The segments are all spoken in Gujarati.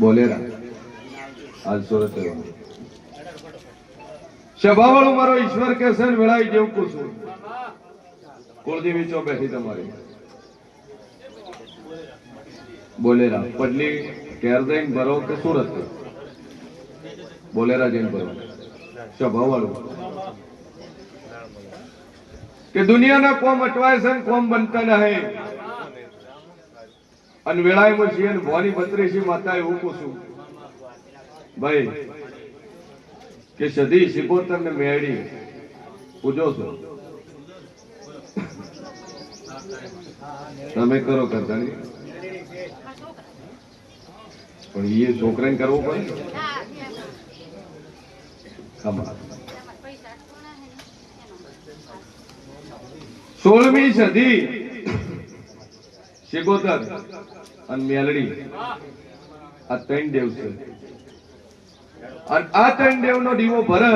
બોલેરા આજ સુરત સભાવાળો મારો ઈશ્વર કે છે વેળાઈ જેવું કુસુમ કુળદેવી ચો બેઠી તમારી બોલેરા પડલી કેર દઈને ભરો કે સુરત બોલેરા જઈને ભરો સભાવાળું કે દુનિયાના કોમ અટવાય છે કોમ બનતા નહીં અને વેળાએ છીએ ને ભવાની બત્રીસી માતા એવું પૂછું ભાઈ કે સદી સિકોતર ને મેળી પૂજો છો તમે કરો કરતા નહીં પણ એ છોકરાને કરવું પડે ખબર 16મી સદી સિકોતર અને મેલડી આ ત્રણ દેવ છે અને આ ત્રણ દેવ નો દીવો ભરે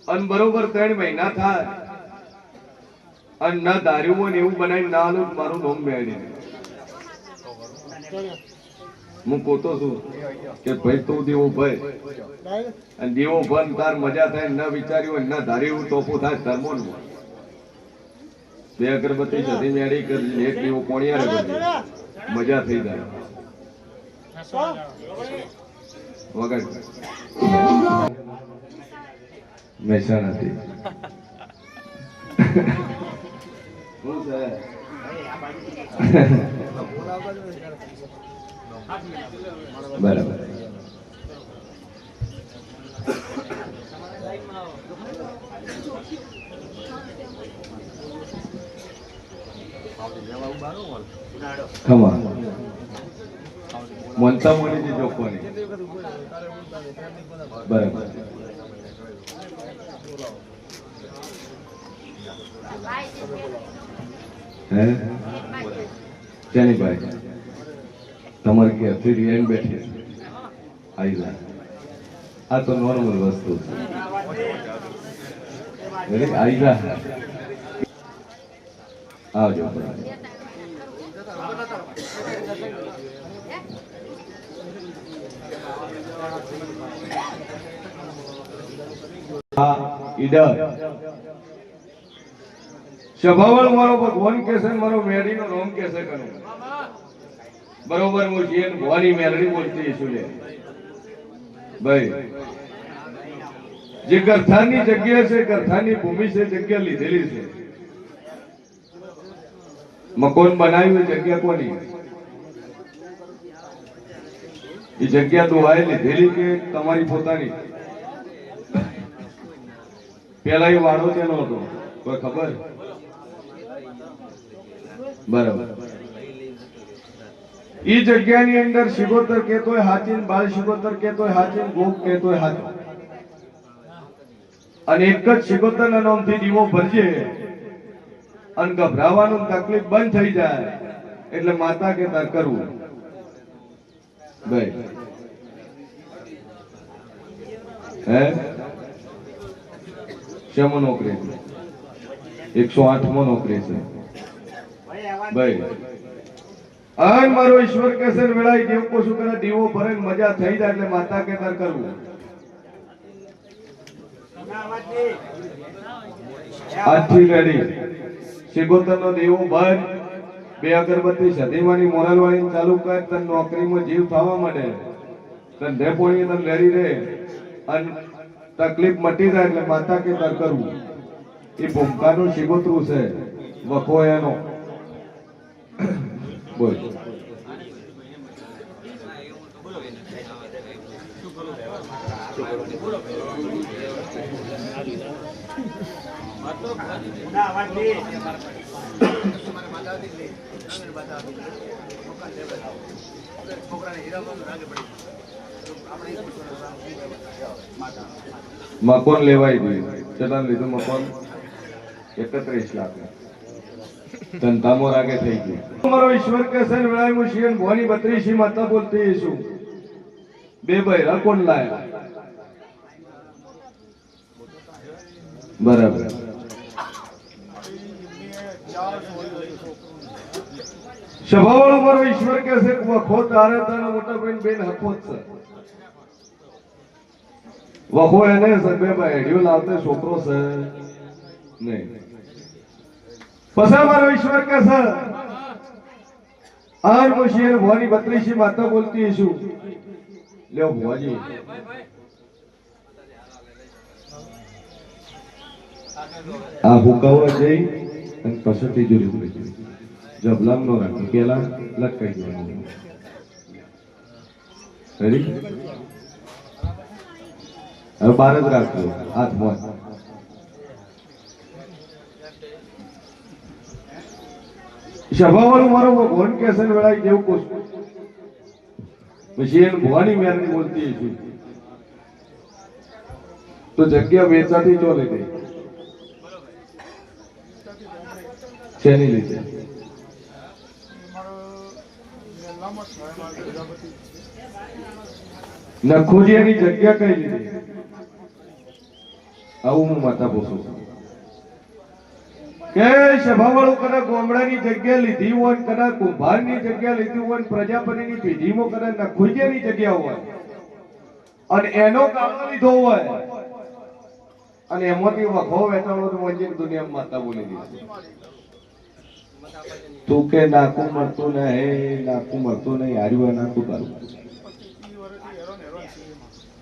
અને બરોબર 3 મહિના થાય અને ના દારૂ ને એવું બનાવી ના આલું મારું નામ મેળવી હું કોતો છું કે ભાઈ તું દેવો ભાઈ અને દેવો ભન તાર મજા થાય ન વિચાર્યું ના ધાર્યું ટોપું થાય ધર્મો બે અગરબત્તી સધી મેળી કરી એક દેવો કોણિયા મજા થઈ જાય વગર મહેસાણાથી બરાબર ખમા મનતા મળી જોખવાની બરાબર હે તેની ભાઈ તમારી કે ફરી બેઠી આવી જાય આ તો નોર્મલ વસ્તુ છે આવી જાય આવજો સભાવળ મારો ભગવાન કેસે મારો મેળી નો રોમ કેસે કરું બરોબર હું જીએ ભવાની મેલડી બોલતી છું લે ભાઈ જે ગરથાની જગ્યા છે ગરથાની ભૂમિ છે જગ્યા લીધેલી છે મકોન બનાવ્યું જગ્યા કોની એ જગ્યા દોવાય લીધેલી કે તમારી પોતાની પેલા એ વાળો તેનો હતો કોઈ ખબર બરાબર ઈ જગ્યાની અંદર શિગોતર કેતોય હાચીન બાળ શિગોતર કેતોય હાચીન ગોપ કેતોય હાચો અને એક જ શિગોતર ના નામથી દીવો ભરજે અને ગભરાવાનું તકલીફ બંધ થઈ જાય એટલે માતા કે તાર કરવું ભાઈ હે શેમો નોકરી 108મો નોકરી છે ભાઈ આ મારો ઈશ્વર કેસર વેળાઈ દેવ કો શું કરે દીવો ભરે મજા થઈ જાય એટલે માતા કે તાર કરવું આજથી રેડી સિગોતર નો દીવો ભર બે અગરબત્તી સધીવાની મોરલવાળી ચાલુ કર તન નોકરીમાં જીવ થવા માંડે તન ઢેપોણી તન લેડી રે અને તકલીફ મટી જાય એટલે માતા કે તાર કરવું એ ભૂમકાનું સિગોતરું છે વખો એનો બોલ મકોન લેવાઈ ગયું કેટલા લીધું મકોન 31 લાખ ધંધામો રાગે થઈ ગયું મારો ઈશ્વર કે સર વેળાઈ હું શિયન ભવાની 32 માતા બોલતી છું બે ભાઈ કોણ લાયા બરાબર સભાવાળો મારો ઈશ્વર કે છે કે વખો તારે તારા મોટા બેન બેન હકો જ છે. વખો એને સગેમાં હેડિયો લાવતે છોકરો છે નહીં. પછી મારો ઈશ્વર કે છે આર મુશિયર ભવાની 32 માતા બોલતી છું. લ્યો ભુવાજી આ ભૂકાવા જઈ અને પછી તિજોરી ઉભરી જબલામ નો રાખો પેલા લટકાઈ દેવાનું. રેડી? હવે બાર જ રાખજો હાથમાં. સભાવાળું મારો ભગવાન કેસન વેળાઈ જેવું કોશ પછી એને ભવાની મેરની બોલતી છું તો જગ્યા વેચાતી ચોલે ગઈ. શેની લીધે? નખોડિયાની જગ્યા કઈ લીધી? આવું હું માતા પૂછું છું કે સભાવાળું કદાચ ગોમડાની જગ્યા લીધી હોય, કદાચ કુંભારની જગ્યા લીધી હોય, પ્રજાપતિની પેઢીમાં કદાચ નખોડિયાની જગ્યા હોય અને એનો કાળો લીધો હોય અને એમાંથી વખો વેચાણો તો વંચિત દુનિયામાં માતા બોલી દીધી. તું કે નાકું મળતું નહીં, નાકું મળતું નહીં, હાર્યું નાકું તારું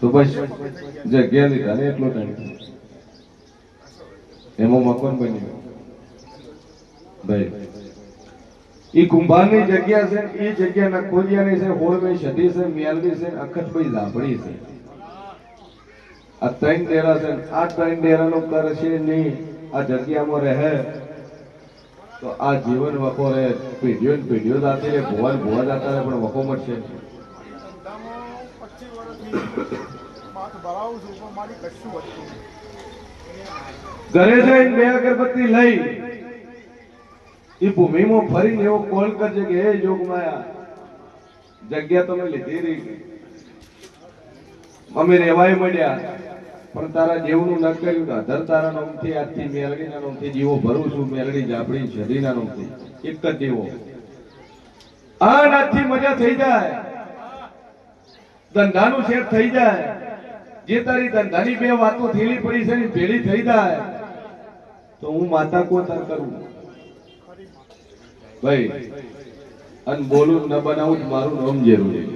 તો બસ જગ્યા લીધા ને એટલો ટાઈમ એમાં મકાન બન્યું. ભાઈ ઈ કુંભારની જગ્યા છે, એ જગ્યા નખોડિયાની છે, 16મી સદી છે, મેલડી છે, અખતભાઈ લાભડી છે. આ 3 ડેરા છે. આ 3 ડેરાનો કરશે નહીં, આ જગ્યામાં રહે તો આ જીવન વખો રહે. પેઢીઓ ને પેઢીઓ જાતી રહે, ભુવા ભુવા જાતા રહે, પણ વખો મળશે. ઘરે જઈને 2 અગરબત્તી લઈ એ ભૂમિમાં ફરીને એવો કોલ કરજે કે હે જોગમાયા જગ્યા તમે લીધી રહી, અમે રેવાય મળ્યા પણ તારા જેવનું ન કર્યું કે અધર તારા નામથી આજથી મેલડીના નામથી જીવો ભરું છું. મેલડી જાપડી છડીના નામથી એક જ જીવો. આ નાથી મજા થઈ જાય, ધંધાનું શેર થઈ જાય. જે તારી ધંધાની 2 વાતો થેલી પડી છે ભેળી થઈ જાય તો હું માતા કો તાર કરું ભાઈ. અને બોલું ન બનાવું મારું નામ જરૂરી.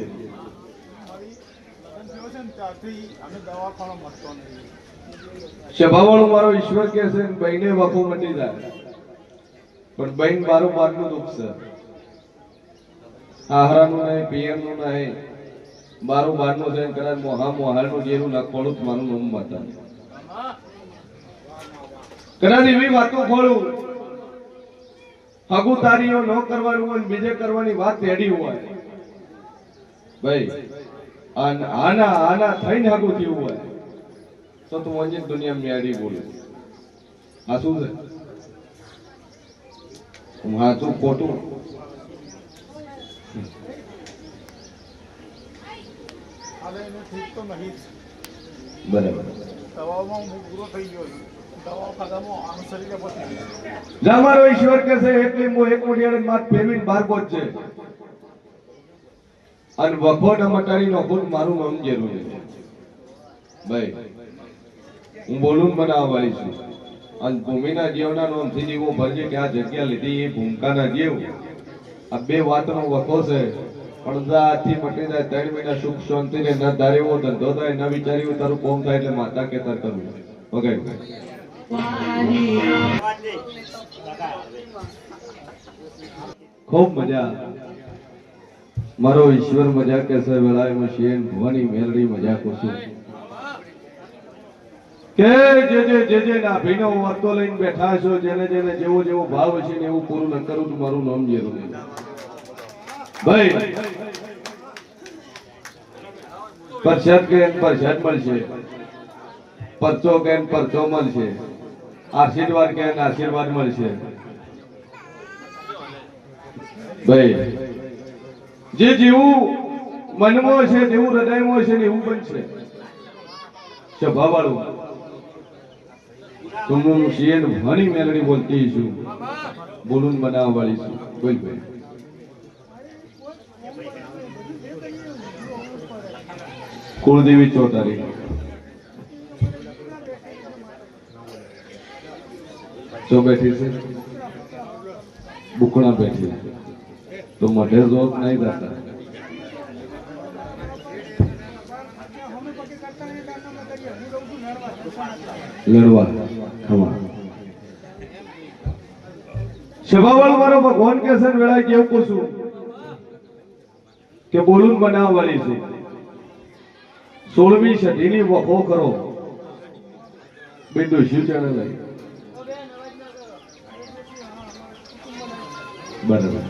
સભાવાળું મારો ઈશ્વર કે છે બહેને વખો મટી જાય પણ બહેન બારો બારનું દુઃખ છે. આહારાનું નહીં, પિયરનું નહીં, બારો બારનું છે. કદાચ મોહા મોહાળનું જેનું નખોડું મારું નામ માતા. કદાચ એવી વાતો ખોલું હગુતારીઓ ન કરવાનું હોય, બીજે કરવાની વાત રેડી હોય ભાઈ, આના આના થઈને હગું થયું હોય તો તું વંચિત દુનિયા મેળી બોલે. આ શું છે? હાચું ખોટું બરાબર. મારો ઈશ્વર કે છે એટલી મો એક મોઢિયાળે માથ ફેરવીને બહાર પહોંચશે અને વખો ન મટાડી નોખું મારું નામ જરૂરી છે ભાઈ. હું બોલું બનાવવા વાળી છું અને ભૂમિના જીવના નામથી જીવો ભરજે કે આ જગ્યા લીધી એ ભૂમકાના જીવ. આ 2 વાતનો વખો છે પણ આથી મટી જાય. 3 મહિના સુખ શાંતિ ને ન ધારે એવો ધંધો થાય, ન વિચાર્યું તારું કોમ થાય એટલે માતા કે તાર કરવું વગર. ખૂબ મજા મારો ઈશ્વર મજા કે છે વેળાએ મશીન ભવાની મેલડી મજા કરશું કે જે નાભીનો વાતો લઈને બેઠા છો, જેને જેને જેવો જેવો ભાવ હશે ને એવું પૂરું ન કરું તો મારું નામ જરૂરી ભાઈ. પરસાદ કે પરસાદ મળશે, પરચો કે પરચો મળશે, આશીર્વાદ કે આશીર્વાદ મળશે ભાઈ. જે જેવું મનમાં છે, જેવું હૃદયમાં છે ને એવું બનશે. સભાવાળું તો હું શિયન ભણી મેલડી બોલતી છું, બોલું બનાવવા વાળી છું. બોલ ભાઈ કુળદેવી ચોટારી જો બેઠી છે બુકણા બેઠી તો મઢે જોત નહીં થતા લડવા ખમા સભાવાળો મારો ભગવાન કે છે વેળા કેવું પૂછું કે બોલું બનાવવાની છે 16મી સદીની વખો કરો બિંદુ શિવ ચેનલ લઈ બરાબર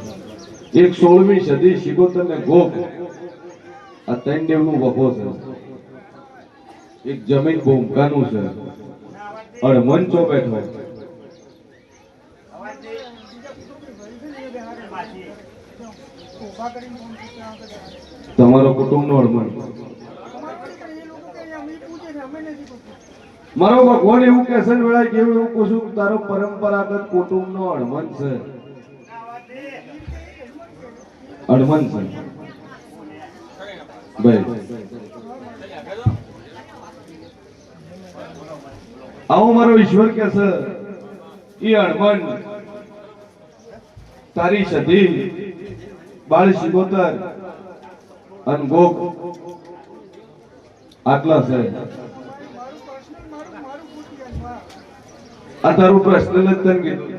એક 16મી સદી શિગોતર ને ગોપ આ ત્રણ દેવનું વખો છે એક જમીન ભૂમકાનું છે અડમંચો બેઠો તમારો કુટુંબ નો અડમણ મારો ભગવાન એવું કે છે વેળા કેવું એવું પૂછું તારો પરંપરાગત કુટુંબ નો અડમણ છે અડમણ છે ભાઈ આવો મારો ઈશ્વર કે છે એ અડમણ તારી સધી બાળ શિગોતર અને ગોપ આટલા છે આ તારું પર્સનલ જ તને કીધું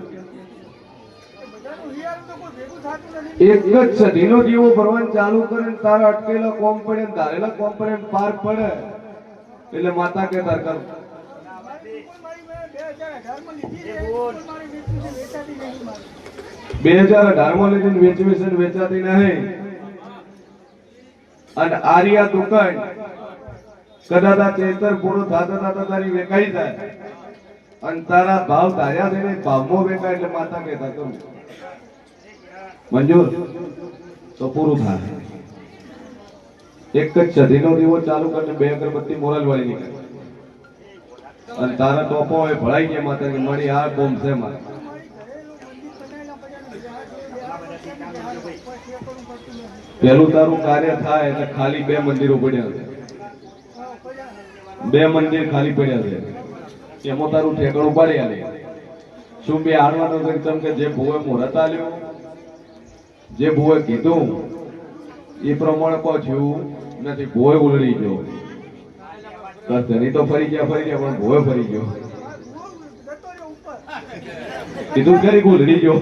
એક જ સદીનો દીવો ભરવાનું ચાલુ કરે તારા અટકેલા કોમ પડે ધારેલા કોમ પડે પાર પડે એટલે માતા કે તાર કર 2018 માં લીધી વેચવી છે વેચાતી નહીં અને આર્યા દુકાન કદાચ ચેતર પૂરો થતા તારી વેકાઈ જાય અને તારા ભાવ ધાર્યા થઈને ભાવમાં વેકાય એટલે માતા કહેતા કરું મંજૂર તો પૂરું થાય એક જ સદીનો દીવો ચાલુ કરીને 2 અગરબત્તી મોરલ વાળી નીકળે અને તારા ટોપો હોય ભળાઈ ગયા માતા કે મળી આ કોમ છે મારે પેલું તારું કાર્ય થાય એટલે ખાલી 2 મંદિરો પડ્યા છે 2 મંદિર ખાલી પડ્યા છે એમાં તારું ઠેકાણું પાડી આલે શું બે હારવાનો એકદમ કે જે ભૂએ મુહૂર્ત આલ્યો જે ભૂએ કીધું એ પ્રમાણે પહોંચ્યું નથી ભૂએ ઉલડી ગયો ધની તો ફરી ગયા પણ ભૂએ ફરી ગયો કીધું કરી ઉલડી ગયો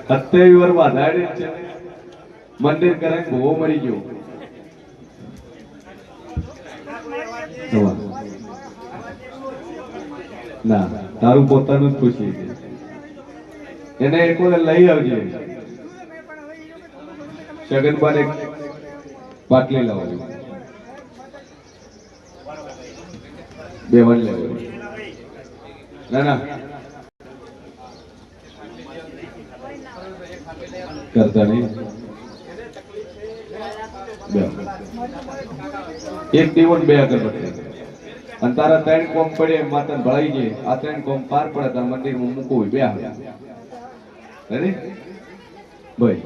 27 વર્ષ બાધાડી છે મંદિર કરે ભૂવો મરી ગયો ના તારું પોતાનું જ પૂછી એને એક લઈ આવજે સગનબાને પાટલી લાવજો 2 વન લેવો ના કરતા નહીં એક દીવન 2 અગરબત્તી અને તારા 3 કોમ પડે માતા ભળાઈ જાય આ 3 કોમ પાર પડે તાર મંદિરમાં મૂકવું 2 રેડી ભાઈ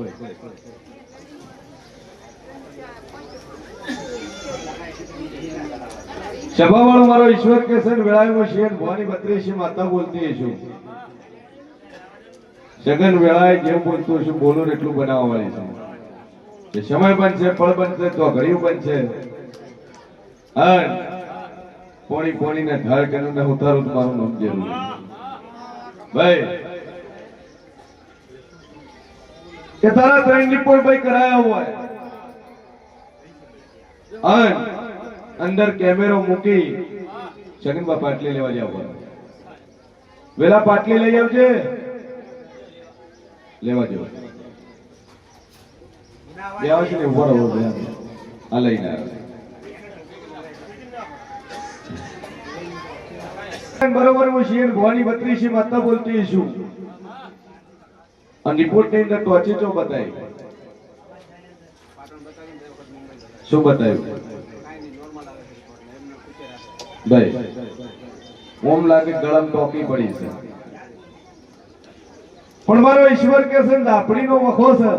સભાવાળો મારો ઈશ્વર કે છે વેળાએ શેઠ ભવાની 32 માતા બોલતી છું સગન વેળાએ જેવું બોલતું છું બોલું એટલું બનાવવા વાળી છે સમય પણ છે ફળ પણ છે તો ઘડિયું પણ છે પોણી ને ઢાળ કે ઉતારું મારું નામ જરૂર ભાઈ કે તારા 3 રિપોર્ટ ભાઈ કરાયા હોય અંદર કેમેરો મૂકી સગનબા પાટલી લેવા જાવ વેલા પાટલી લઈ આવજે લેવા જાવ બે આવશે ને ઉભો રહો આ લઈને આવ્યો બરોબર હું શિયર ભવાની 32 માતા બોલતી છું અને રિપોર્ટ ની અંદર ટોચી ચો બતાવી શું બતાવ્યું ભાઈ ઓમ લાગે ગળામાં ટોકી પડી છે પણ મારો ઈશ્વર કે છે દાપડીનો વખો છે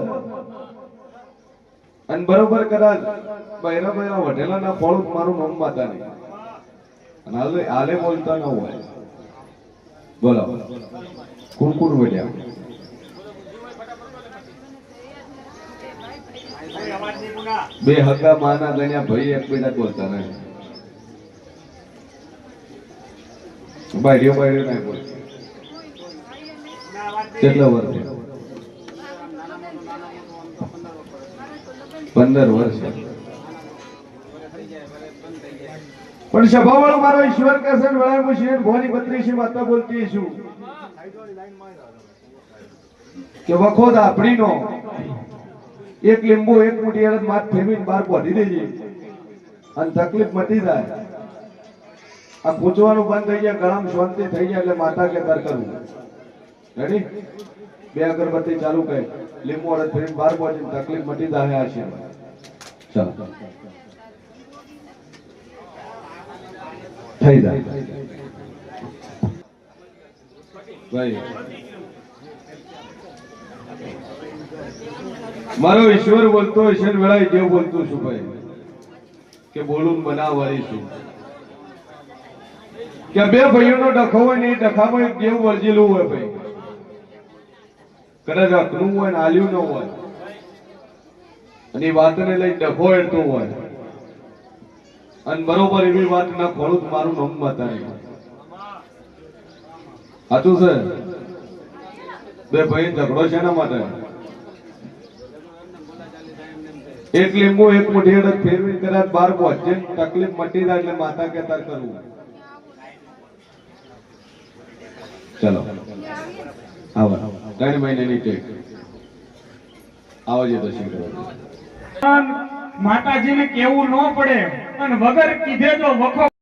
અને બરોબર કદાચ બૈરા બૈરા વઢેલા ના ફળ મારું નામ માતા નહીં અને હાલે હાલે બોલતા ન હોય બોલો કોણ કોણ વઢ્યા બે હગા માના ગણ્યા ભાઈ એકબીજા બોલતા નહીં બાયડીઓ નહીં બોલતી કેટલા વર્ષ 15 વર્ષ પણ સભાવાળો મારો ઈશ્વર કસન વળાય હું શેઠ ભોની 32 વાતા બોલતી છું કે વખો દાપડીનો એક લીંબુ એક મુઠ્ઠી અડદ માથ ફેમીને બહાર પોઢી દેજે અને તકલીફ મટી જાય આ પૂછવાનું બંધ થઈ જાય ગળામાં શાંતિ થઈ જાય એટલે માતા કે તાર કરવું રેડી બે અગરબત્તી ચાલુ કરે લીંબુ અડદ ફેમીને બહાર પહોંચીને તકલીફ મટી જાય આશીર્વાદ ચાલો થઈ જાય ભાઈ મારો ઈશ્વર બોલતો હશે વેળાએ જેવું બોલતું છું ભાઈ કે બોલું બનાવવાળી છું કે બે ભાઈઓનો ડખો હોય ને એ ડખામાં એક જેવું વર્જેલું હોય ભાઈ કદાચ અકનું હોય ને આલ્યું ન હોય અને એ વાતને લઈ ડખો એડતો હોય અને બરોબર એવી વાત ના ખોળું મારું નામ બતાવી સાચું છે બે ભાઈ ઝઘડો છે એના માટે એક લીંબુ એક મુઠ્ઠી અડદ ફેરવી કદાચ બહાર પહોંચે તકલીફ મટી જાય એટલે માતા કે તાર કરવું ચલો આવો 3 મહિનાની ટેક આવજે તો શીખો માતાજીને કેવું ન પડે અને વગર કીધે જો વખો